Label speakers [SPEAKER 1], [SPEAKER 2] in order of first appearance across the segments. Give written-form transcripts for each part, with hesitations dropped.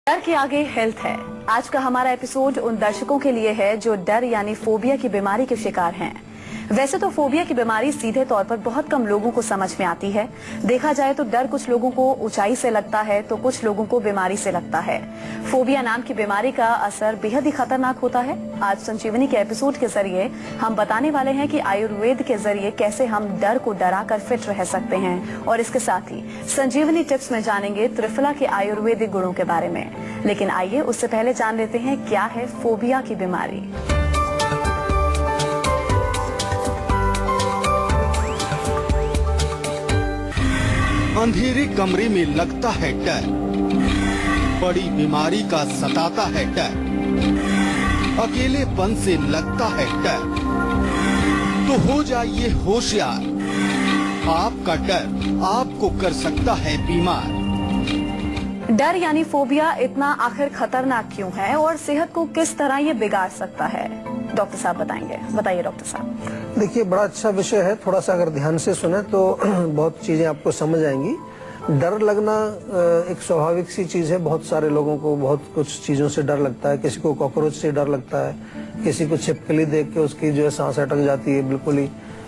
[SPEAKER 1] डर के आगे हेल्थ है। आज का हमारा एपिसोड उन दर्शकों के लिए है जो डर यानी फोबिया की बीमारी के शिकार हैं। वैसे तो फोबिया की बीमारी सीधे तौर पर बहुत कम लोगों को समझ में आती है। देखा जाए तो डर कुछ लोगों को ऊंचाई से लगता है तो कुछ लोगों को बीमारी से लगता है। फोबिया नाम की बीमारी का असर बेहद ही खतरनाक होता है। आज संजीवनी के एपिसोड के जरिए हम बताने वाले हैं कि आयुर्वेद के जरिए कैसे हम डर को डरा कर फिट रह सकते हैं, और इसके साथ ही संजीवनी टिप्स में जानेंगे त्रिफला के आयुर्वेदिक गुणों के बारे में। लेकिन आइए उससे पहले जान लेते हैं क्या है फोबिया की बीमारी।
[SPEAKER 2] अंधेरे कमरे में लगता है डर, बड़ी बीमारी का सताता है डर, अकेलेपन से लगता है डर, तो हो जाइए होशियार। आपका डर आपको कर सकता है बीमार।
[SPEAKER 1] डर यानी फोबिया इतना आखिर खतरनाक क्यों है और सेहत को किस तरह ये बिगाड़ सकता है, डॉक्टर साहब बताएंगे। बताइए डॉक्टर साहब।
[SPEAKER 3] देखिए, बड़ा अच्छा विषय है। थोड़ा सा अगर ध्यान से सुने तो बहुत चीजें आपको समझ आएंगी। डर लगना एक स्वाभाविक सी चीज है। बहुत सारे लोगों को बहुत कुछ चीजों से डर लगता है। किसी को कॉकरोच से डर लगता है, किसी को छिपकली देख के उसकी जो है सांस अटक जाती है बिल्कुल ही,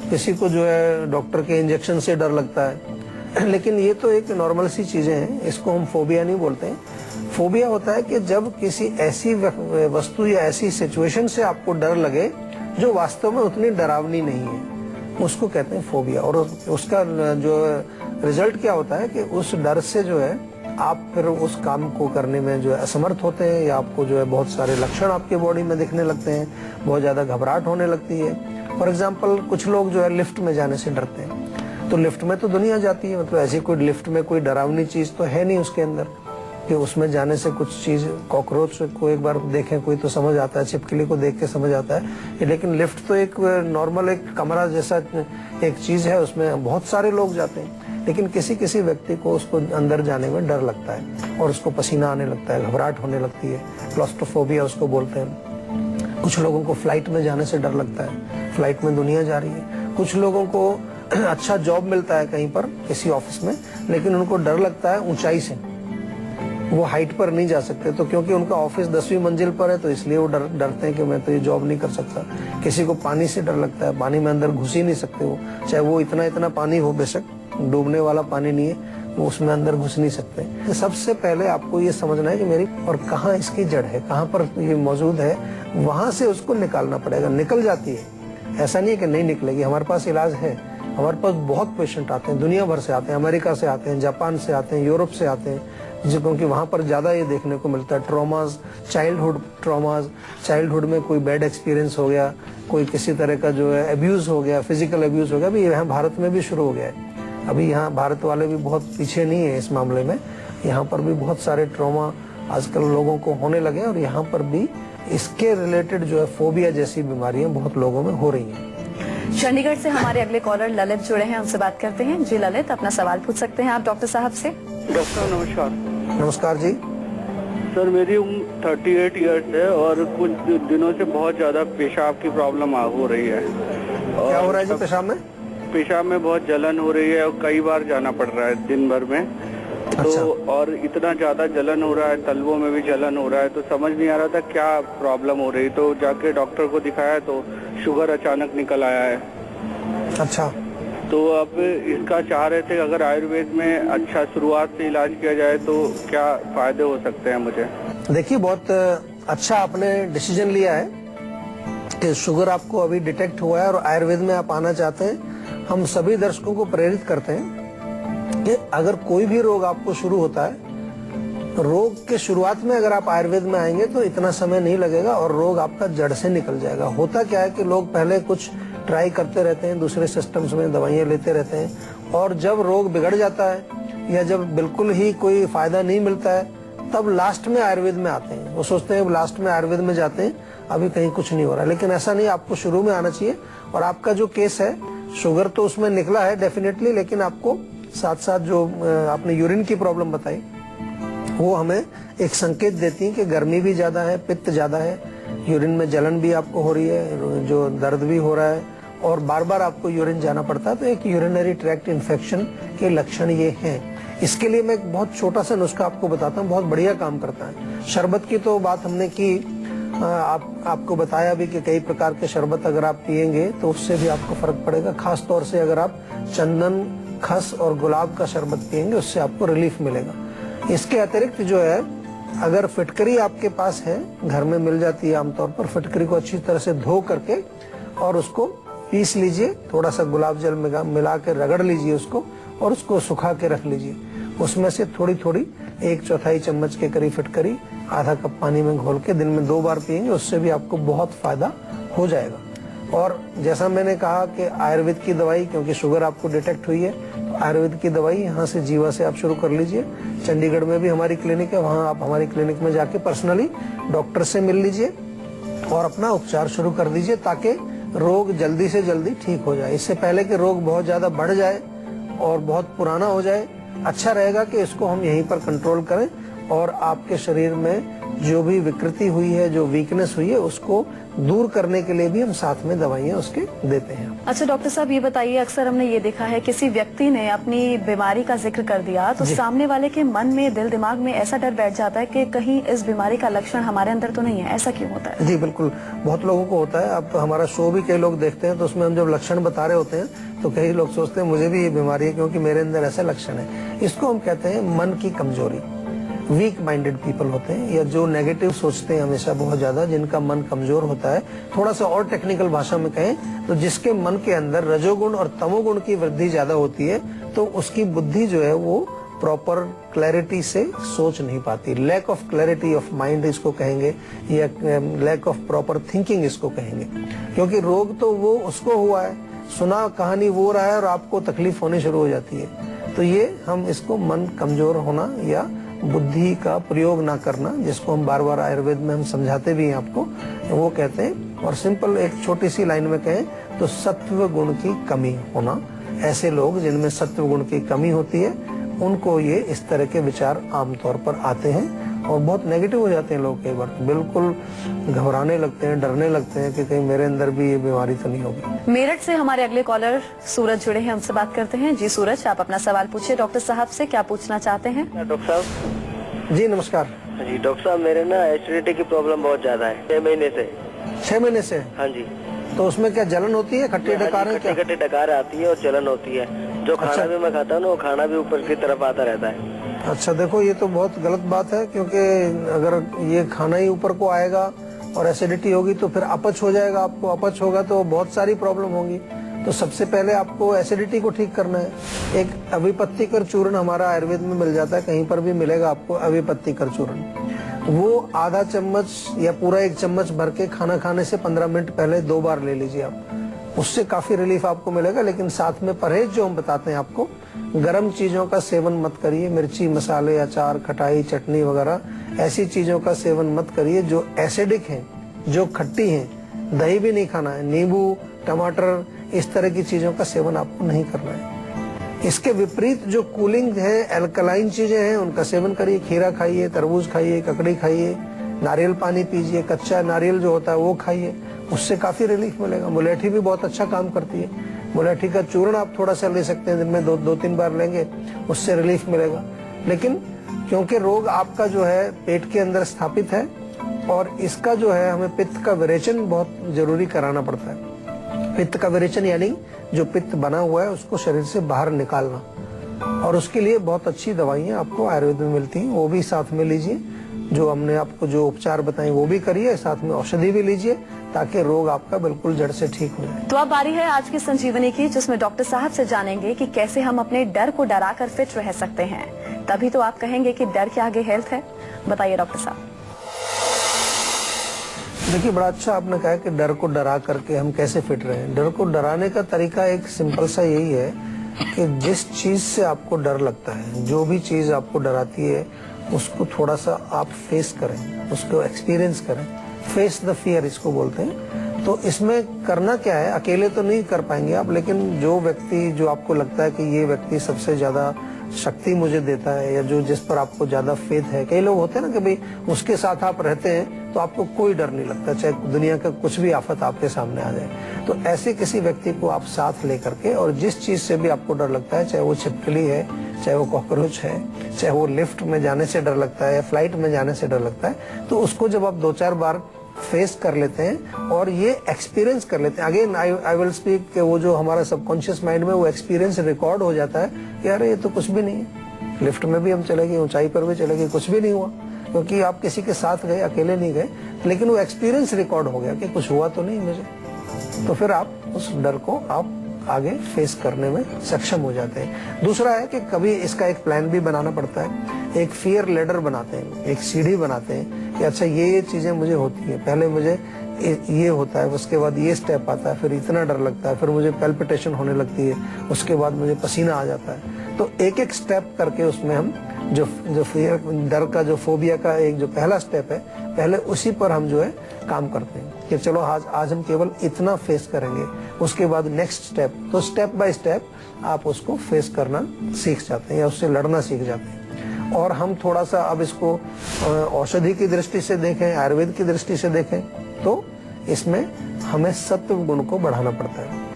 [SPEAKER 3] किसी को जो है डॉक्टर के इंजेक्शन से डर लगता है। लेकिन ये तो एक नॉर्मल सी चीजें हैं, इसको हम फोबिया नहीं बोलते हैं। फोबिया होता है कि जब किसी ऐसी वस्तु या ऐसी सिचुएशन से आपको डर लगे जो वास्तव में उतनी डरावनी नहीं है, उसको कहते हैं फोबिया। और उसका जो रिजल्ट क्या होता है कि उस डर से जो है आप फिर उस काम को करने में जो है असमर्थ होते हैं, या आपको जो है बहुत सारे लक्षण आपके बॉडी में दिखने लगते हैं, बहुत ज्यादा घबराहट होने लगती है। फॉर एग्जाम्पल, कुछ लोग जो है लिफ्ट में जाने से डरते हैं। तो लिफ्ट में तो दुनिया जाती है, मतलब ऐसी कोई लिफ्ट में कोई डरावनी चीज तो है नहीं उसके अंदर कि उसमें जाने से कुछ चीज, कॉकरोच को एक बार देखें कोई तो समझ आता है, छिपकली को देख के समझ आता है। लेकिन लिफ्ट तो एक नॉर्मल एक कमरा जैसा एक चीज है, उसमें बहुत सारे लोग जाते हैं। लेकिन किसी किसी व्यक्ति को उसको अंदर जाने में डर लगता है और उसको पसीना आने लगता है, घबराहट होने लगती है, क्लॉस्ट्रोफोबिया उसको बोलते हैं। कुछ लोगों को फ्लाइट में जाने से डर लगता है, फ्लाइट में दुनिया जा रही है। कुछ लोगों को अच्छा जॉब मिलता है कहीं पर किसी ऑफिस में, लेकिन उनको डर लगता है ऊंचाई से, वो हाइट पर नहीं जा सकते। तो क्योंकि उनका ऑफिस 10वीं मंजिल पर है तो इसलिए वो डरते हैं कि मैं तो ये जॉब नहीं कर सकता। किसी को पानी से डर लगता है, पानी में अंदर घुस ही नहीं सकते वो, चाहे वो इतना पानी हो, बेशक डूबने वाला पानी नहीं है, वो उसमें अंदर घुस नहीं सकते। तो सबसे पहले आपको ये समझना है कि मेरी और कहाँ इसकी जड़ है, कहाँ पर ये मौजूद है, वहां से उसको निकालना पड़ेगा। निकल जाती है, ऐसा नहीं है कि नहीं निकलेगी। हमारे पास इलाज है, हमारे पास बहुत पेशेंट आते हैं, दुनिया भर से आते हैं, अमेरिका से आते हैं, जापान से आते हैं, यूरोप से आते हैं, क्योंकि वहाँ पर ज्यादा ये देखने को मिलता है। ट्रॉमाज, चाइल्डहुड ट्रॉमाज, चाइल्डहुड में कोई बैड एक्सपीरियंस हो गया, कोई किसी तरह का जो है अब्यूज हो गया, फिजिकल अब्यूज हो गया, अभी यहाँ भारत में भी शुरू हो गया है। अभी यहाँ भारत वाले भी बहुत पीछे नहीं है इस मामले में। यहाँ पर भी बहुत सारे ट्रॉमा आजकल लोगों को होने लगे और यहाँ पर भी इसके रिलेटेड जो है फोबिया जैसी बीमारियां बहुत लोगों में हो रही हैं।
[SPEAKER 1] चंडीगढ़ से हमारे अगले कॉलर ललित जुड़े हैं, उनसे बात करते हैं। जी ललित, अपना सवाल पूछ सकते हैं आप डॉक्टर साहब से।
[SPEAKER 4] डॉक्टर नमस्कार।
[SPEAKER 3] नमस्कार जी।
[SPEAKER 4] सर, मेरी उम्र 38 इयर्स है और कुछ दिनों से बहुत ज्यादा पेशाब की प्रॉब्लम हो रही है।
[SPEAKER 3] क्या हो रहा है जी पेशाब में?
[SPEAKER 4] पेशाब में बहुत जलन हो रही है और कई बार जाना पड़ रहा है दिन भर में।
[SPEAKER 3] अच्छा।
[SPEAKER 4] तो और इतना ज्यादा जलन हो रहा है, तलवों में भी जलन हो रहा है, तो समझ नहीं आ रहा था क्या प्रॉब्लम हो रही। तो जाके डॉक्टर को दिखाया तो शुगर अचानक निकल आया है।
[SPEAKER 3] अच्छा।
[SPEAKER 4] तो अब इसका चाह रहे थे अगर आयुर्वेद में अच्छा शुरुआत से इलाज किया जाए तो क्या फायदे हो सकते हैं मुझे?
[SPEAKER 3] देखिए, बहुत अच्छा आपने डिसीजन लिया है कि शुगर आपको अभी डिटेक्ट हुआ है और आयुर्वेद में आप आना चाहते हैं। हम सभी दर्शकों को प्रेरित करते हैं कि अगर कोई भी रोग आपको शुरू होता है, रोग के शुरुआत में अगर आप आयुर्वेद में आएंगे तो इतना समय नहीं लगेगा और रोग आपका जड़ से निकल जाएगा। होता क्या है कि लोग पहले कुछ ट्राई करते रहते हैं, दूसरे सिस्टम्स में दवाइयां लेते रहते हैं, और जब रोग बिगड़ जाता है या जब बिल्कुल ही कोई फायदा नहीं मिलता है तब लास्ट में आयुर्वेद में आते हैं। वो सोचते हैं लास्ट में आयुर्वेद में जाते हैं, अभी कहीं कुछ नहीं हो रहा। लेकिन ऐसा नहीं, आपको शुरू में आना चाहिए। और आपका जो केस है, शुगर तो उसमें निकला है डेफिनेटली, लेकिन आपको साथ साथ जो आपने यूरिन की प्रॉब्लम बताई वो हमें एक संकेत देती है कि गर्मी भी ज्यादा है, पित्त ज्यादा है, यूरिन में जलन भी आपको हो रही है, जो दर्द भी हो रहा है और बार बार आपको यूरिन जाना पड़ता है। तो एक यूरिनरी ट्रैक्ट इन्फेक्शन के लक्षण ये हैं। इसके लिए मैं एक बहुत छोटा सा नुस्खा आपको बताता हूँ, बहुत बढ़िया काम करता है। शरबत की तो बात हमने की, आपको बताया भी कि कई प्रकार के शरबत अगर आप पिएंगे तो उससे भी आपको फर्क पड़ेगा। खास तौर से अगर आप चंदन, खस और गुलाब का शरबत पिएंगे उससे आपको रिलीफ मिलेगा। इसके अतिरिक्त जो है, अगर फिटकरी आपके पास है, घर में मिल जाती है आमतौर पर, फिटकरी को अच्छी तरह से धो करके और उसको पीस लीजिए, थोड़ा सा गुलाब जल मिला के रगड़ लीजिए उसको और उसको सुखा के रख लीजिए। उसमें से थोड़ी थोड़ी 1/4 चम्मच के करीब फिटकरी आधा कप पानी में घोल के दिन में 2 बार पिएंगे, उससे भी आपको बहुत फायदा हो जाएगा। और जैसा मैंने कहा कि आयुर्वेद की दवाई, क्योंकि शुगर आपको डिटेक्ट हुई है, तो आयुर्वेद की दवाई यहाँ से जीवा से आप शुरू कर लीजिए। चंडीगढ़ में भी हमारी क्लिनिक है, वहाँ आप हमारी क्लिनिक में जाके पर्सनली डॉक्टर से मिल लीजिए और अपना उपचार शुरू कर दीजिए ताकि रोग जल्दी से जल्दी ठीक हो जाए। इससे पहले कि रोग बहुत ज्यादा बढ़ जाए और बहुत पुराना हो जाए, अच्छा रहेगा कि इसको हम यहीं पर कंट्रोल करें और आपके शरीर में जो भी विकृति हुई है, जो वीकनेस हुई है, उसको दूर करने के लिए भी हम साथ में दवाइयाँ उसके देते हैं।
[SPEAKER 1] अच्छा डॉक्टर साहब, ये बताइए, अक्सर हमने ये देखा है किसी व्यक्ति ने अपनी बीमारी का जिक्र कर दिया तो सामने वाले के मन में, दिल दिमाग में ऐसा डर बैठ जाता है कि कहीं इस बीमारी का लक्षण हमारे अंदर तो नहीं है। ऐसा क्यों होता है?
[SPEAKER 3] जी बिल्कुल, बहुत लोगों को होता है। आप हमारा शो भी कई लोग देखते हैं तो उसमें हम जब लक्षण बता रहे होते हैं तो कई लोग सोचते हैं मुझे भी ये बीमारी है क्योंकि मेरे अंदर ऐसे लक्षण है। इसको हम कहते हैं मन की कमजोरी। वीक माइंडेड पीपल होते हैं या जो नेगेटिव सोचते हैं हमेशा बहुत ज्यादा, जिनका मन कमजोर होता है। थोड़ा सा और टेक्निकल भाषा में कहें तो जिसके मन के अंदर रजोगुण और तमोगुण की वृद्धि ज्यादा होती है तो उसकी बुद्धि जो है वो प्रॉपर क्लैरिटी से सोच नहीं पाती। Lack of clarity of mind इसको कहेंगे या लैक ऑफ प्रॉपर थिंकिंग इसको कहेंगे। क्योंकि रोग तो वो उसको हुआ है, सुना कहानी वो रहा है और आपको तकलीफ होनी शुरू हो जाती है। तो ये हम इसको मन कमजोर होना या बुद्धि का प्रयोग ना करना, जिसको हम बार बार आयुर्वेद में हम समझाते भी हैं आपको, वो कहते हैं। और सिंपल एक छोटी सी लाइन में कहें तो सत्व गुण की कमी होना। ऐसे लोग जिनमें सत्व गुण की कमी होती है उनको ये इस तरह के विचार आमतौर पर आते हैं और बहुत नेगेटिव हो जाते हैं लोग। कई बार बिल्कुल घबराने लगते हैं, डरने लगते हैं कि कहीं मेरे अंदर भी ये बीमारी तो नहीं होगी।
[SPEAKER 1] मेरठ से हमारे अगले कॉलर सूरज जुड़े हैं, उनसे बात करते हैं। जी सूरज, आप अपना सवाल पूछिए डॉक्टर साहब से, क्या पूछना चाहते हैं?
[SPEAKER 5] डॉक्टर साहब
[SPEAKER 3] जी नमस्कार।
[SPEAKER 5] जी डॉक्टर साहब, मेरे ना एसिडिटी की प्रॉब्लम बहुत ज्यादा है 6 महीने से।
[SPEAKER 3] 6 महीने से?
[SPEAKER 5] हाँ जी।
[SPEAKER 3] तो उसमें क्या जलन होती है, खट्टी डकारें?
[SPEAKER 5] खट्टी डकार आती है और जलन होती है। जो खाना भी मैं खाता हूँ ना, वो खाना भी ऊपर की तरफ आता रहता है।
[SPEAKER 3] अच्छा देखो, ये तो बहुत गलत बात है क्योंकि अगर ये खाना ही ऊपर को आएगा और एसिडिटी होगी तो फिर अपच हो जाएगा। आपको अपच होगा तो बहुत सारी प्रॉब्लम होगी। तो सबसे पहले आपको एसिडिटी को ठीक करना है। एक अविपत्तिकर चूर्ण हमारा आयुर्वेद में मिल जाता है, कहीं पर भी मिलेगा आपको अविपत्तिकर चूर्ण। वो आधा चम्मच या पूरा 1 चम्मच भर के खाना खाने से 15 मिनट पहले 2 बार ले लीजिए आप। उससे काफी रिलीफ आपको मिलेगा। लेकिन साथ में परहेज जो हम बताते हैं आपको, गर्म चीजों का सेवन मत करिए। मिर्ची, मसाले, अचार, खटाई, चटनी वगैरह ऐसी चीजों का सेवन मत करिए जो एसिडिक हैं, जो खट्टी हैं। दही भी नहीं खाना है। नींबू, टमाटर, इस तरह की चीजों का सेवन आपको नहीं करना है। इसके विपरीत जो कूलिंग है, एल्कलाइन चीजें हैं, उनका सेवन करिए। खीरा खाइए, तरबूज खाइए, ककड़ी खाइए, नारियल पानी पीजिए, कच्चा नारियल जो होता है वो खाइए, उससे काफी रिलीफ मिलेगा। मुलेठी भी बहुत अच्छा काम करती है। मुलेठी का चूर्ण आप थोड़ा सा ले सकते हैं, दिन में 2-3 बार लेंगे, उससे रिलीफ मिलेगा। लेकिन क्योंकि रोग आपका जो है पेट के अंदर स्थापित है और इसका जो है हमें पित्त का विरेचन बहुत जरूरी कराना पड़ता है। पित्त का विरेचन यानी जो पित्त बना हुआ है उसको शरीर से बाहर निकालना, और उसके लिए बहुत अच्छी दवाइयाँ आपको आयुर्वेद में मिलती हैं, वो भी साथ में लीजिए। जो हमने आपको जो उपचार बताए वो भी करिए, साथ में औषधि भी लीजिए ताकि रोग आपका बिल्कुल जड़ से ठीक हो जाए।
[SPEAKER 1] तो अब बारी है आज की संजीवनी की, जिसमें डॉक्टर साहब से जानेंगे कि कैसे हम अपने डर को डराकर फिट रह सकते हैं। तभी तो आप कहेंगे कि डर के आगे हेल्थ है। बताइए डॉक्टर साहब।
[SPEAKER 3] देखिए, बड़ा अच्छा आपने कहा कि डर को डरा करके हम कैसे फिट रहें। डर को डराने का तरीका एक सिंपल सा यही है कि जिस चीज से आपको डर लगता है, जो भी चीज आपको डराती है, उसको थोड़ा सा आप फेस करें, उसको एक्सपीरियंस करें। फेस द फियर इसको बोलते हैं। तो इसमें करना क्या है, अकेले तो नहीं कर पाएंगे आप, लेकिन जो व्यक्ति, जो आपको लगता है कि ये व्यक्ति सबसे ज्यादा शक्ति मुझे देता है या जो जिस पर आपको ज्यादा फेथ है। कई लोग होते हैं ना कि भाई उसके साथ आप रहते हैं तो आपको कोई डर नहीं लगता, चाहे दुनिया का कुछ भी आफत आपके सामने आ जाए। तो ऐसे किसी व्यक्ति को आप साथ लेकर के, और जिस चीज से भी आपको डर लगता है, चाहे वो छिपकली है, चाहे वो कॉकरोच है, चाहे वो लिफ्ट में जाने से डर लगता है या फ्लाइट में जाने से डर लगता है, तो उसको जब आप 2-4 बार फेस कर लेते हैं और ये एक्सपीरियंस कर लेते हैं, अगेन आई विल स्पीक कि वो जो हमारा सबकॉन्शियस माइंड में वो एक्सपीरियंस रिकॉर्ड हो जाता है कि अरे ये तो कुछ भी नहीं है, लिफ्ट में भी हम चले गए, ऊंचाई पर भी चले गए, कुछ भी नहीं हुआ, क्योंकि आप किसी के साथ गए, अकेले नहीं गए, लेकिन वो एक्सपीरियंस रिकॉर्ड हो गया कि कुछ हुआ तो नहीं मुझे। तो फिर आप उस डर को आप आगे फेस करने में सक्षम हो जाते हैं। दूसरा है कि कभी इसका एक प्लान भी बनाना पड़ता है, एक फियर लेडर बनाते हैं, एक सीढ़ी बनाते हैं कि अच्छा ये चीजें मुझे होती है, पहले मुझे ये होता है, उसके बाद ये स्टेप आता है, फिर इतना डर लगता है, फिर मुझे पैल्पिटेशन होने लगती है, उसके बाद मुझे पसीना आ जाता है। तो एक एक स्टेप करके उसमें हम जो फियर, डर का जो फोबिया का एक जो पहला स्टेप है, पहले उसी पर हम जो है काम करते हैं कि चलो आज हम केवल इतना फेस करेंगे, उसके बाद नेक्स्ट स्टेप। तो स्टेप बाय स्टेप आप उसको फेस करना सीख जाते हैं या उससे लड़ना सीख जाते हैं। और हम थोड़ा सा अब इसको औषधि की दृष्टि से देखें, आयुर्वेद की दृष्टि से देखें, तो इसमें हमें सत्व गुण को बढ़ाना पड़ता है।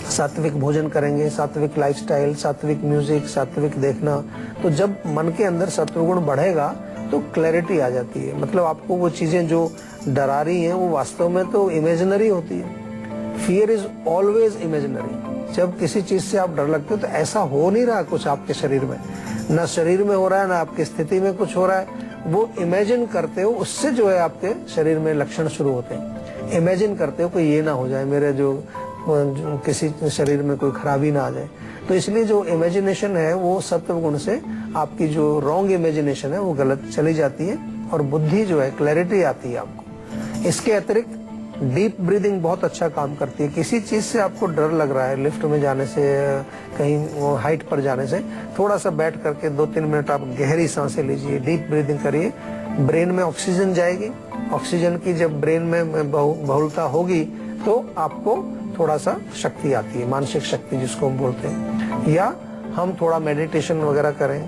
[SPEAKER 3] सात्विक भोजन करेंगे, सात्विक लाइफस्टाइल, सात्विक म्यूजिक, सात्विक देखना, तो जब मन के अंदर सत्व गुण बढ़ेगा तो क्लैरिटी आ जाती है। मतलब आपको वो चीजें जो डरा रही हैं वो वास्तव में तो इमेजिनरी होती है। Fear is always imaginary. जब किसी चीज से आप डर लगते हो तो ऐसा हो नहीं रहा कुछ आपके शरीर में, ना शरीर में हो रहा है, ना आपकी स्थिति में कुछ हो रहा है, वो इमेजिन करते हो, उससे जो है आपके शरीर में लक्षण शुरू होते हैं। इमेजिन करते हो कि ये ना हो जाए, मेरे जो किसी शरीर में कोई खराबी ना आ जाए। तो इसलिए जो इमेजिनेशन है वो सत्व गुण से आपकी जो रॉन्ग इमेजिनेशन है वो गलत चली जाती है और बुद्धि जो है, क्लैरिटी आती है आपको। इसके अतिरिक्त डीप ब्रीदिंग बहुत अच्छा काम करती है। किसी चीज से आपको डर लग रहा है, लिफ्ट में जाने से, कहीं हाइट पर जाने से, थोड़ा सा बैठ करके 2-3 मिनट आप गहरी सांसें लीजिए, डीप ब्रीदिंग करिए। ब्रेन में ऑक्सीजन जाएगी, ऑक्सीजन की जब ब्रेन में बहुलता होगी तो आपको थोड़ा सा शक्ति आती है, मानसिक शक्ति जिसको हम बोलते हैं। या हम थोड़ा मेडिटेशन वगैरह करें,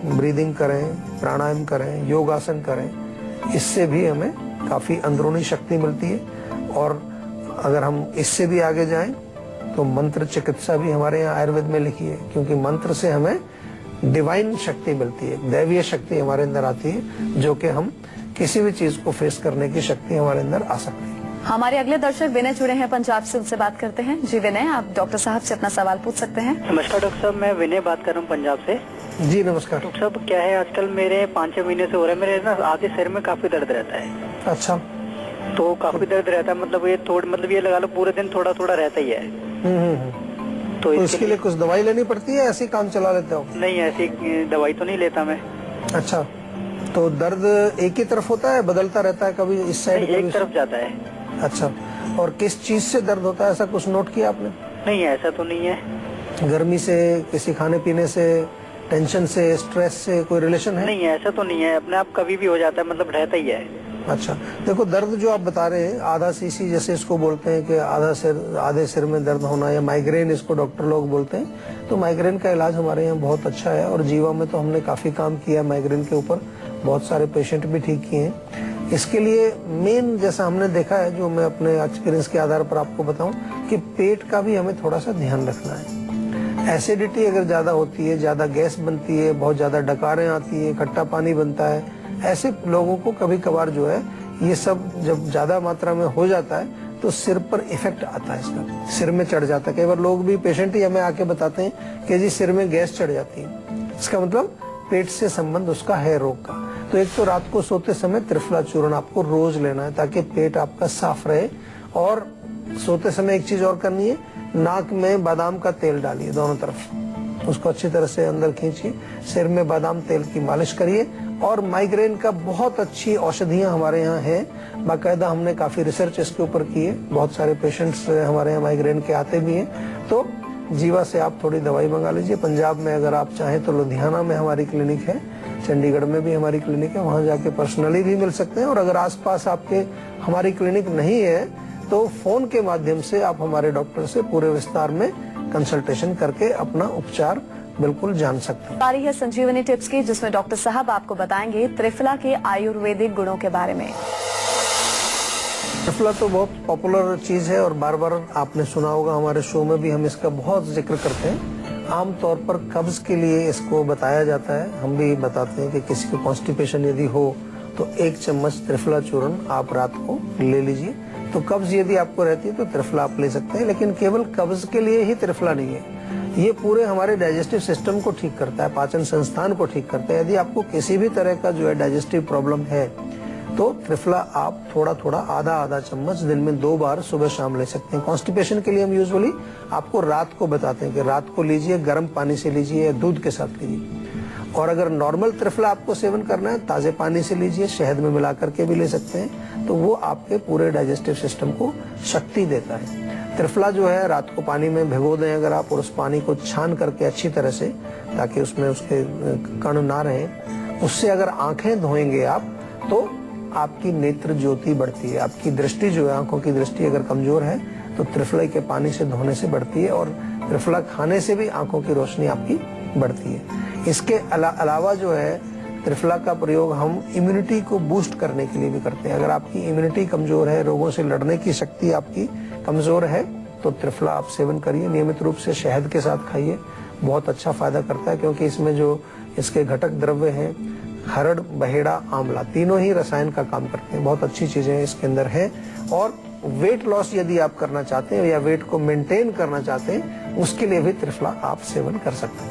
[SPEAKER 3] ब्रीदिंग करें, प्राणायाम करें, योगासन करें, इससे भी हमें काफी अंदरूनी शक्ति मिलती है। और अगर हम इससे भी आगे जाएं तो मंत्र चिकित्सा भी हमारे यहाँ आयुर्वेद में लिखी है, क्योंकि मंत्र से हमें डिवाइन शक्ति मिलती है, दैवीय शक्ति हमारे अंदर आती है, जो कि हम किसी भी चीज को फेस करने की शक्ति हमारे अंदर आ सकती है।
[SPEAKER 1] हमारे अगले दर्शक विनय जुड़े हैं पंजाब से, उनसे बात करते हैं। जी विनय, आप डॉक्टर साहब से अपना सवाल पूछ सकते हैं।
[SPEAKER 5] नमस्कार डॉक्टर साहब, मैं विनय बात कर रहा हूँ पंजाब से।
[SPEAKER 3] जी नमस्कार।
[SPEAKER 5] डॉक्टर साहब क्या है, आजकल मेरे 5-6 महीने से हो रहा है, मेरे ना आधे सिर में काफी दर्द रहता है।
[SPEAKER 3] अच्छा।
[SPEAKER 5] तो काफी दर्द रहता है, मतलब ये मतलब ये लगा लो पूरे दिन थोड़ा थोड़ा रहता ही है।
[SPEAKER 3] तो इसके लिए कुछ दवाई लेनी पड़ती है, ऐसे काम चला लेते हो?
[SPEAKER 5] नहीं, ऐसी दवाई तो नहीं लेता मैं।
[SPEAKER 3] अच्छा, तो दर्द एक ही तरफ होता है, बदलता रहता है, कभी इस साइड
[SPEAKER 5] एक तरफ जाता है?
[SPEAKER 3] अच्छा, और किस चीज से दर्द होता है, ऐसा कुछ नोट किया आपने?
[SPEAKER 5] नहीं, ऐसा तो नहीं है।
[SPEAKER 3] गर्मी से, किसी खाने पीने से, टेंशन से, स्ट्रेस से कोई रिलेशन है?
[SPEAKER 5] नहीं, ऐसा तो नहीं है, अपने आप कभी भी हो जाता है, मतलब रहता ही है।
[SPEAKER 3] अच्छा, देखो दर्द जो आप बता रहे हैं, आधा सीसी जैसे इसको बोलते हैं कि आधे सिर में दर्द होना, या माइग्रेन इसको डॉक्टर लोग बोलते हैं, तो माइग्रेन का इलाज हमारे यहाँ बहुत अच्छा है और जीवा में तो हमने काफी काम किया माइग्रेन के ऊपर, बहुत सारे पेशेंट भी ठीक किए हैं। इसके लिए मेन जैसा हमने देखा है, जो मैं अपने एक्सपीरियंस के आधार पर आपको बताऊं, कि पेट का भी हमें थोड़ा सा ध्यान रखना है। एसिडिटी अगर ज्यादा होती है, ज्यादा गैस बनती है, बहुत ज्यादा डकारें आती है, खट्टा पानी बनता है, ऐसे लोगों को कभी कभार जो है ये सब जब ज्यादा मात्रा में हो जाता है तो सिर पर इफेक्ट आता है, इसका सिर में चढ़ जाता है। कई बार लोग भी, पेशेंट ही हमें आके बताते हैं कि जी सिर में गैस चढ़ जाती है, इसका मतलब पेट से संबंध उसका है रोग का। तो एक तो रात को सोते समय त्रिफला चूर्ण आपको रोज लेना है ताकि पेट आपका साफ रहे। और सोते समय एक चीज और करनी है, नाक में बादाम का तेल डालिए दोनों तरफ, उसको अच्छी तरह से अंदर खींचिए, सिर में बादाम तेल की मालिश करिए। और माइग्रेन का बहुत अच्छी औषधियां हमारे यहाँ हैं, बाकायदा हमने काफी रिसर्च इसके ऊपर की है, बहुत सारे पेशेंट्स हमारे यहाँ माइग्रेन के आते भी हैं। तो जीवा से आप थोड़ी दवाई मंगा लीजिए। पंजाब में अगर आप चाहें तो लुधियाना में हमारी क्लिनिक है, चंडीगढ़ में भी हमारी क्लिनिक है, वहां जाके पर्सनली भी मिल सकते हैं। और अगर आसपास आपके हमारी क्लिनिक नहीं है तो फोन के माध्यम से आप हमारे डॉक्टर से पूरे विस्तार में कंसल्टेशन करके अपना उपचार बिल्कुल जान सकते हैं।
[SPEAKER 1] बारी है संजीवनी टिप्स की, जिसमें डॉक्टर साहब आपको बताएंगे त्रिफला के आयुर्वेदिक गुणों के बारे में।
[SPEAKER 3] त्रिफला तो बहुत पॉपुलर चीज है और बार बार आपने सुना होगा, हमारे शो में भी हम इसका बहुत जिक्र करते हैं। आमतौर पर कब्ज के लिए इसको बताया जाता है, हम भी बताते हैं कि किसी को कॉन्स्टिपेशन यदि हो तो 1 चम्मच त्रिफला चूर्ण आप रात को ले लीजिए। तो कब्ज यदि आपको रहती है तो त्रिफला आप ले सकते हैं, लेकिन केवल कब्ज के लिए ही त्रिफला नहीं है, ये पूरे हमारे डाइजेस्टिव सिस्टम को ठीक करता है, पाचन संस्थान को ठीक करता है। यदि आपको किसी भी तरह का जो है डाइजेस्टिव प्रॉब्लम है तो त्रिफला आप थोड़ा थोड़ा आधा चम्मच दिन में 2 बार सुबह शाम ले सकते हैं। कॉन्स्टिपेशन के लिए हम यूजुअली आपको रात को बताते हैं कि रात को लीजिए, गर्म पानी से लीजिए या दूध के साथ लीजिए। और अगर नॉर्मल त्रिफला आपको सेवन करना है, ताजे पानी से लीजिए, शहद में मिला करके भी ले सकते हैं, तो वो आपके पूरे डाइजेस्टिव सिस्टम को शक्ति देता है। त्रिफला जो है रात को पानी में भिगो दें अगर आप, और उस पानी को छान करके अच्छी तरह से, ताकि उसमें उसके कण ना रहे, उससे अगर आंखें धोएंगे आप तो आपकी नेत्र ज्योति बढ़ती है। आपकी दृष्टि जो है, आंखों की दृष्टि अगर कमजोर है तो त्रिफला के पानी से धोने से बढ़ती है, और त्रिफला खाने से भी आंखों की रोशनी आपकी बढ़ती है। इसके अलावा जो है त्रिफला का प्रयोग हम इम्यूनिटी को बूस्ट करने के लिए भी करते हैं। अगर आपकी इम्यूनिटी कमजोर है, रोगों से लड़ने की शक्ति आपकी कमजोर है, तो त्रिफला आप सेवन करिए। नियमित रूप से शहद के साथ खाइए, बहुत अच्छा फायदा करता है, क्योंकि इसमें जो इसके घटक द्रव्य हैं, हरड़, बहेड़ा, आंवला, तीनों ही रसायन का काम करते हैं। बहुत अच्छी चीजें इसके अंदर है। और वेट लॉस यदि आप करना चाहते हैं या वेट को मेंटेन करना चाहते हैं, उसके लिए भी त्रिफला आप सेवन कर सकते हैं।